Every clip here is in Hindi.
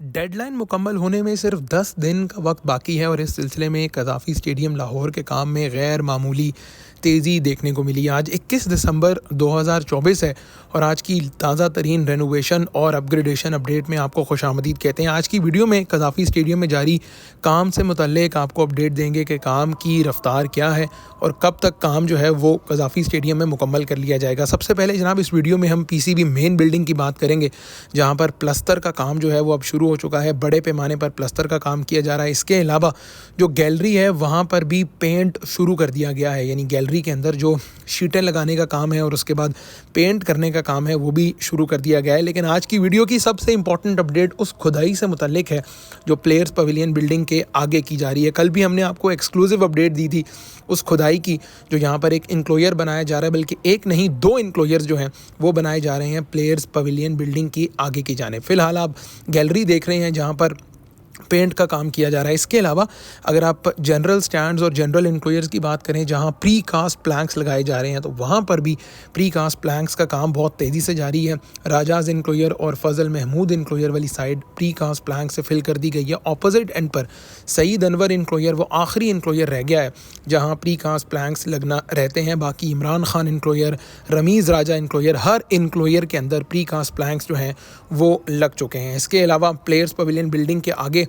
डेडलाइन मुकम्मल होने में सिर्फ 10 दिन का वक्त बाकी है और इस सिलसिले में कज़ाफ़ी स्टेडियम लाहौर के काम में गैर मामूली तेज़ी देखने को मिली। आज 21 दिसंबर 2024 है और आज की ताज़ा तरीन रेनोवेशन और अपग्रेडेशन अपडेट में आपको खुशामदीद कहते हैं। आज की वीडियो में कज़ाफ़ी स्टेडियम में जारी काम से मुतल्लिक आपको अपडेट देंगे कि काम की रफ्तार क्या है और कब तक काम जो है वो कज़ाफ़ी स्टेडियम में मुकम्मल कर लिया जाएगा। सबसे पहले जनाब इस वीडियो में हम पीसीबी मेन बिल्डिंग की बात करेंगे, जहाँ पर प्लस्तर का काम जो है वो अब शुरू हो चुका है। बड़े पैमाने पर प्लस्तर का काम किया जा रहा है। इसके अलावा जो गैलरी है वहाँ पर भी पेंट शुरू कर दिया गया है, यानी गैलरी के अंदर जो शीटें लगाने का काम है और उसके बाद पेंट करने का काम है वो भी शुरू कर दिया गया है। लेकिन आज की वीडियो की सबसे इंपॉर्टेंट अपडेट उस खुदाई से मुतल्लिक है जो प्लेयर्स पवेलियन बिल्डिंग के आगे की जा रही है। कल भी हमने आपको एक्सक्लूसिव अपडेट दी थी उस खुदाई की, जो यहाँ पर एक इंक्लोयर बनाया जा रहा है, बल्कि एक नहीं 2 इंक्लोयर्स जो हैं वो बनाए जा रहे हैं प्लेयर्स पवेलियन बिल्डिंग की आगे की जाने। फ़िलहाल आप गैलरी देख रहे हैं जहाँ पर पेंट का काम किया जा रहा है। इसके अलावा अगर आप जनरल स्टैंड्स और जनरल इंक्लोयर्स की बात करें जहां प्री कास्ट प्लैंक्स लगाए जा रहे हैं, तो वहां पर भी प्री कास्ट प्लैंक्स का काम बहुत तेज़ी से जारी है। राजाज इंक्लोयर और फजल महमूद इंक्लोयर वाली साइड प्री कास्ट प्लैंक से फिल कर दी गई है। ऑपोजिट एंड पर सईद अनवर इंक्लोयर वो आखिरी इंक्लोयर रह गया है जहाँ प्री कास्ट प्लैंक्स लगना रहते हैं। बाकी इमरान खान इंक्लोयर, रमीज़ राजा इंक्लोयर, हर इंक्लोयर के अंदर प्री कास्ट प्लैंक्स जो हैं वो लग चुके हैं। इसके अलावा प्लेयर्स पवेलियन बिल्डिंग के आगे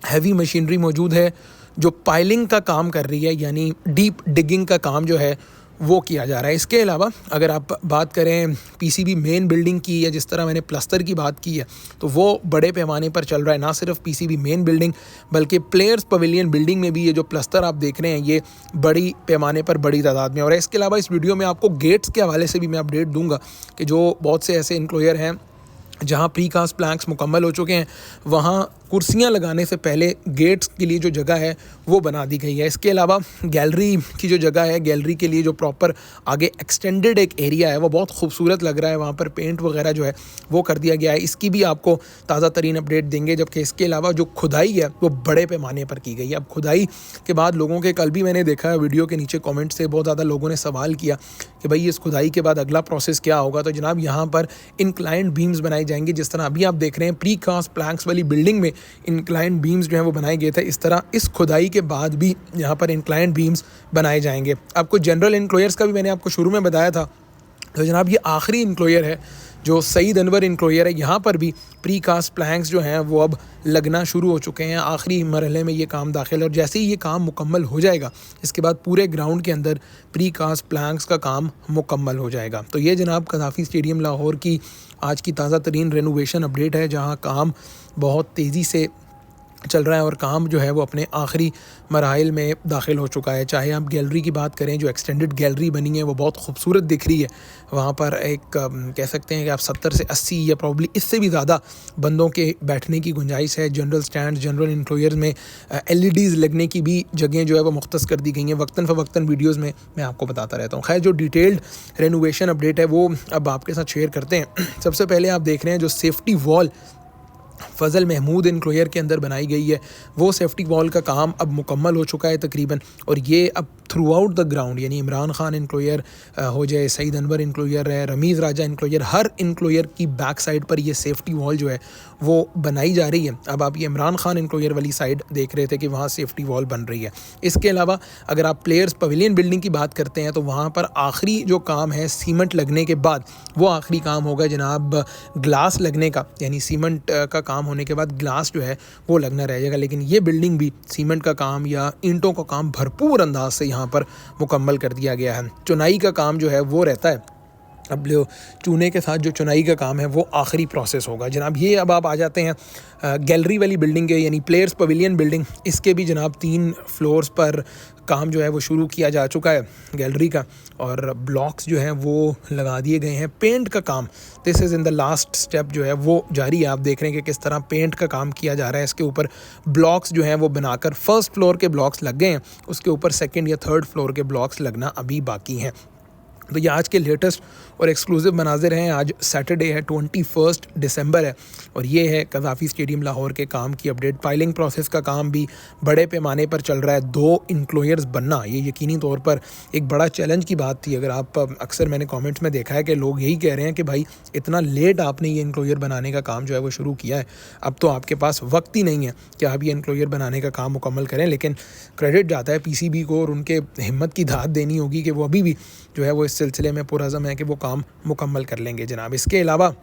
हैवी मशीनरी मौजूद है जो पाइलिंग का काम कर रही है, यानी डीप डिगिंग का काम जो है वो किया जा रहा है। इसके अलावा अगर आप बात करें पीसीबी मेन बिल्डिंग की, या जिस तरह मैंने प्लस्तर की बात की है, तो वो बड़े पैमाने पर चल रहा है। ना सिर्फ पीसीबी मेन बिल्डिंग बल्कि प्लेयर्स पवेलियन बिल्डिंग में भी ये जो प्लस्तर आप देख रहे हैं ये बड़ी पैमाने पर बड़ी तादाद में। और इसके अलावा इस वीडियो में आपको गेट्स के हवाले से भी मैं अपडेट दूंगा कि जो बहुत से ऐसे इंक्लोयर हैं जहाँ प्री कास्ट प्लैंक्स मुकम्मल हो चुके हैं, वहाँ कुर्सियाँ लगाने से पहले गेट्स के लिए जो जगह है वो बना दी गई है। इसके अलावा गैलरी की जो जगह है, गैलरी के लिए जो प्रॉपर आगे एक्सटेंडेड एक एरिया है वो बहुत खूबसूरत लग रहा है। वहाँ पर पेंट वगैरह जो है वो कर दिया गया है। इसकी भी आपको ताज़ा तरीन अपडेट देंगे। जबकि इसके अलावा जो खुदाई है वो बड़े पैमाने पर की गई है। अब खुदाई के बाद लोगों के, कल भी मैंने देखा है वीडियो के नीचे कॉमेंट से बहुत ज़्यादा लोगों ने सवाल किया कि भाई इस खुदाई के बाद अगला प्रोसेस क्या होगा। तो जनाब यहाँ पर इंक्लाइंड बीम्स बनाई जाएंगी। जिस तरह अभी आप देख रहे हैं प्री कास्ट प्लैंक्स वाली बिल्डिंग में इंक्लाइंड बीम्स जो हैं वो बनाए गए थे, इस तरह इस खुदाई के बाद भी यहाँ पर इंक्लाइंड बीम्स बनाए जाएंगे। आपको जनरल इंक्लोयर्स का भी मैंने आपको शुरू में बताया था। तो जनाब ये आखिरी इंक्लोयर है जो सईद अनवर इंक्लोयर है। यहाँ पर भी प्री कास्ट प्लैंक्स जो हैं वो अब लगना शुरू हो चुके हैं। आखिरी मरहले में ये काम दाखिल है और जैसे ही ये काम मुकम्मल हो जाएगा इसके बाद पूरे ग्राउंड के अंदर प्री कास्ट प्लैंक्स का काम मुकम्मल हो जाएगा। तो ये जनाब कज़ाफ़ी स्टेडियम लाहौर की आज की ताज़ा तरीन रेनोवेशन अपडेट है, जहाँ काम बहुत तेज़ी से चल रहा है और काम जो है वो अपने आखिरी मराहिल में दाखिल हो चुका है। चाहे आप गैलरी की बात करें, जो एक्सटेंडेड गैलरी बनी है वो बहुत खूबसूरत दिख रही है। वहाँ पर एक कह सकते हैं कि आप 70 से 80 या प्रॉब्ली इससे भी ज़्यादा बंदों के बैठने की गुंजाइश है। जनरल स्टैंड, जनरल इंक्लोयर्स में LEDs लगने की भी जगह जो है वो मुख्तस कर दी गई हैं। वक्तन फ़वक्तन वीडियोज़ में मैं आपको बताता रहता हूँ। खैर, जो डिटेल्ड रेनोवेशन अपडेट है वो अब आपके साथ शेयर करते हैं। सबसे पहले आप देख रहे हैं जो सेफ्टी वॉल फजल महमूद इंक्लोयर के अंदर बनाई गई है, वो सेफ्टी वॉल का काम अब मुकम्मल हो चुका है तकरीबन। और ये अब थ्रू आउट द ग्राउंड, यानी इमरान खान इंक्लोयर हो जाए, सईद अनवर इंक्लोयर है, रमीज़ राजा इंक्लोयर, हर इंक्लोयर की बैक साइड पर ये सेफ्टी वॉल जो है वो बनाई जा रही है। अब आप ये इमरान खान इंक्लोयर वाली साइड देख रहे थे कि वहाँ सेफ्टी वॉल बन रही है। इसके अलावा अगर आप प्लेयर्स पवेलियन बिल्डिंग की बात करते हैं तो वहाँ पर आखिरी जो काम है सीमेंट लगने के बाद, वो आखिरी काम होगा जनाब ग्लास लगने का, यानी सीमेंट का काम होने के बाद ग्लास जो है वो लगना रह जाएगा। लेकिन ये बिल्डिंग भी सीमेंट का काम या ईंटों का काम भरपूर अंदाज से यहाँ पर मुकम्मल कर दिया गया है। चुनाई का काम जो है वो रहता है। अब जो चूने के साथ जो चुनाई का काम है वो आखिरी प्रोसेस होगा जनाब। ये अब आप आ जाते हैं गैलरी वाली बिल्डिंग के, यानी प्लेयर्स पवेलियन बिल्डिंग। इसके भी जनाब 3 फ्लोर्स पर काम जो है वो शुरू किया जा चुका है गैलरी का, और ब्लॉक्स जो हैं वो लगा दिए गए हैं। पेंट का काम, this is in the last step, जो है वो जारी है। आप देख रहे हैं कि किस तरह पेंट का काम किया जा रहा है। इसके ऊपर ब्लॉक्स जो हैं वो बनाकर फर्स्ट फ्लोर के ब्लॉक्स लग गए हैं, उसके ऊपर सेकेंड या थर्ड फ्लोर के ब्लॉक्स लगना अभी बाकी हैं। तो ये आज के लेटेस्ट और एक्सक्लूसिव मनाज़िर हैं। आज सैटरडे है, 21 दिसंबर है और ये है कज़ाफ़ी स्टेडियम लाहौर के काम की अपडेट। फाइलिंग प्रोसेस का काम भी बड़े पैमाने पर चल रहा है। 2 इंक्लोयर्स बनना ये यकीनी तौर पर एक बड़ा चैलेंज की बात थी। अगर आप अक्सर मैंने कमेंट्स में देखा है कि लोग यही कह रहे हैं कि भाई इतना लेट आपने ये इंक्लोयर बनाने का काम जो है वो शुरू किया है, अब तो आपके पास वक्त ही नहीं है कि आप ये इंक्लोयर बनाने का काम मुकम्मल करें। लेकिन क्रेडिट जाता है पीसीबी को और उनके हिम्मत की दाद देनी होगी कि वो अभी भी जो है वो इस सिलसिले में पुरअज़म है कि वो काम मुकम्मल कर लेंगे जनाब। इसके अलावा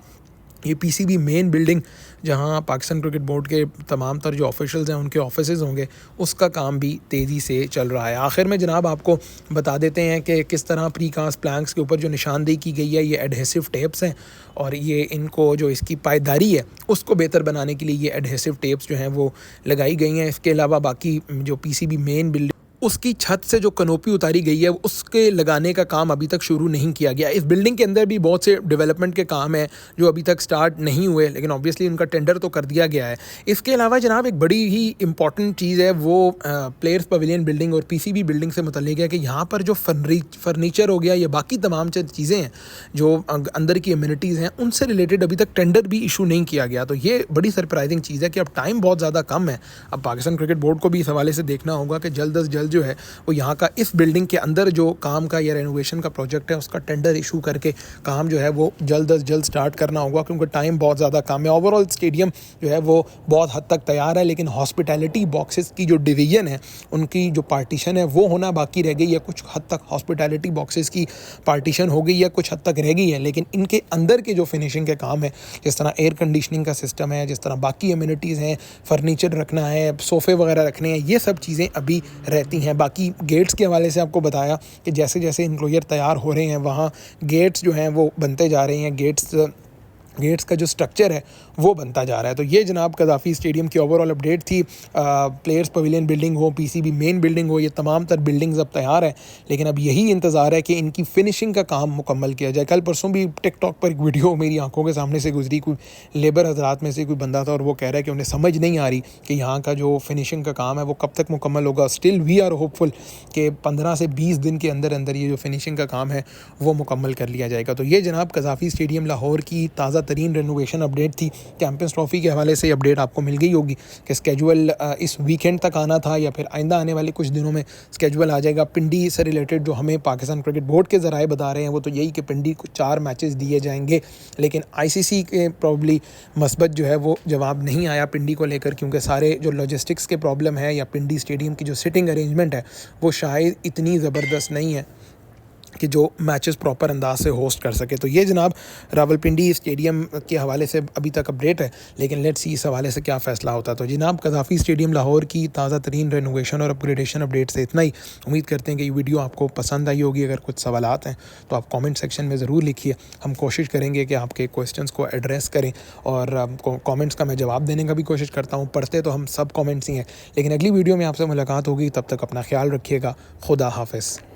ये पीसीबी मेन बिल्डिंग जहां पाकिस्तान क्रिकेट बोर्ड के तमाम तर जो ऑफिशियल्स हैं उनके ऑफिसेज़ होंगे, उसका काम भी तेज़ी से चल रहा है। आखिर में जनाब आपको बता देते हैं कि किस तरह प्रीकास्ट प्लैंक्स के ऊपर जो निशानदेही की गई है, ये एडहेसिव टेप्स हैं और ये इनको जो इसकी पायदारी है उसको बेहतर बनाने के लिए ये एडहेसिव टेप्स जो हैं वो लगाई गई हैं। इसके अलावा बाकी जो पीसीबी मेन बिल्डिंग उसकी छत से जो कनोपी उतारी गई है उसके लगाने का काम अभी तक शुरू नहीं किया गया। इस बिल्डिंग के अंदर भी बहुत से डेवलपमेंट के काम हैं जो अभी तक स्टार्ट नहीं हुए, लेकिन ऑब्वियसली उनका टेंडर तो कर दिया गया है। इसके अलावा जनाब एक बड़ी ही इंपॉर्टेंट चीज़ है वो प्लेयर्स पवेलियन बिल्डिंग और पीसीबी बिल्डिंग से मुतल्लिक है कि यहाँ पर जो फर्नीचर हो गया या बाकी तमाम चीज़ें हैं जो अंदर की एमिनिटीज़ हैं उनसे रिलेटेड अभी तक टेंडर भी इशू नहीं किया गया। तो ये बड़ी सरप्राइजिंग चीज़ है कि अब टाइम बहुत ज़्यादा कम है। अब पाकिस्तान क्रिकेट बोर्ड को भी इस हवाले से देखना होगा कि जल्द अज जल्द जो है वो यहाँ का इस बिल्डिंग के अंदर जो काम का या रेनोवेशन का प्रोजेक्ट है उसका टेंडर इशू करके काम जो है वो जल्द अज जल्द स्टार्ट करना होगा, क्योंकि टाइम बहुत ज़्यादा कम है। ओवरऑल स्टेडियम जो है वो बहुत हद तक तैयार है, लेकिन हॉस्पिटैलिटी बॉक्सेस की जो डिवीज़न है उनकी जो पार्टीशन है वो होना बाकी रह गई है। कुछ हद तक हॉस्पिटैलिटी बॉक्सेस की पार्टीशन हो गई है, कुछ हद तक रह गई है, लेकिन इनके अंदर के जो फिनिशिंग के काम है, जिस तरह एयर कंडीशनिंग का सिस्टम है, जिस तरह बाकी एमिनिटीज़ हैं, फर्नीचर रखना है, सोफ़े वगैरह रखने हैं, ये सब चीज़ें अभी रहती हैं। बाकी गेट्स के हवाले से आपको बताया कि जैसे जैसे इंक्लोयर तैयार हो रहे हैं वहाँ गेट्स जो हैं वो बनते जा रहे हैं, गेट्स का जो स्ट्रक्चर है वो बनता जा रहा है। तो ये जनाब कज़ाफ़ी स्टेडियम की ओवरऑल अपडेट थी। प्लेयर्स पवेलियन बिल्डिंग हो, पीसीबी मेन बिल्डिंग हो, ये तमाम तर बिल्डिंग्स अब तैयार है, लेकिन अब यही इंतज़ार है कि इनकी फिनिशिंग का काम मुकम्मल किया जाए। कल परसों भी टिकटॉक पर एक वीडियो मेरी आंखों के सामने से गुजरी, कोई लेबर हजरात में से कोई बंदा था और वो कह रहा है कि उन्हें समझ नहीं आ रही कि यहाँ का जो फिनिशिंग का काम है वो कब तक मुकम्मल होगा। स्टिल वी आर होपफुल कि 15 से 20 दिन के अंदर अंदर ये जो फिनिशिंग का काम है वो मुकम्मल कर लिया जाएगा। तो ये जनाब कज़ाफ़ी स्टेडियम लाहौर की ताज़ा तरीन रेनोवेशन अपडेट थी। चैम्पियंस ट्रॉफी के हवाले से अपडेट आपको मिल गई होगी कि स्केजुअल इस वीकेंड तक आना था या फिर आइंदा आने वाले कुछ दिनों में स्केजुअल आ जाएगा। पिंडी से रिलेटेड जो हमें पाकिस्तान क्रिकेट बोर्ड के ज़राए बता रहे हैं वो तो यही कि पिंडी को 4 मैचेस दिए जाएंगे, लेकिन आईसीसी के प्रॉब्ली मस्बत जो है वो जवाब नहीं आया पिंडी को लेकर, क्योंकि सारे जो लॉजिस्टिक्स के प्रॉब्लम है या पिंडी स्टेडियम की जो सिटिंग अरेंजमेंट है वो शायद इतनी ज़बरदस्त नहीं है कि जो मैचेस प्रॉपर अंदाज से होस्ट कर सके। तो ये जनाब रावलपिंडी स्टेडियम के हवाले से अभी तक अपडेट है, लेकिन लेट्स सी इस हवाले से क्या फ़ैसला होता है। तो जनाब कज़ाफ़ी स्टेडियम लाहौर की ताज़ा तरीन रेनोवेशन और अपग्रेडेशन अपडेट से इतना ही। उम्मीद करते हैं कि ये वीडियो आपको पसंद आई होगी। अगर कुछ सवालात हैं तो आप कॉमेंट सेक्शन में ज़रूर लिखिए, हम कोशिश करेंगे कि आपके क्वेश्चंस को एड्रेस करें और कॉमेंट्स का मैं जवाब देने का भी कोशिश करता हूँ। पढ़ते तो हम सब कॉमेंट्स ही हैं, लेकिन अगली वीडियो में आपसे मुलाकात होगी। तब तक अपना ख्याल रखिएगा। खुदा हाफ़िज़।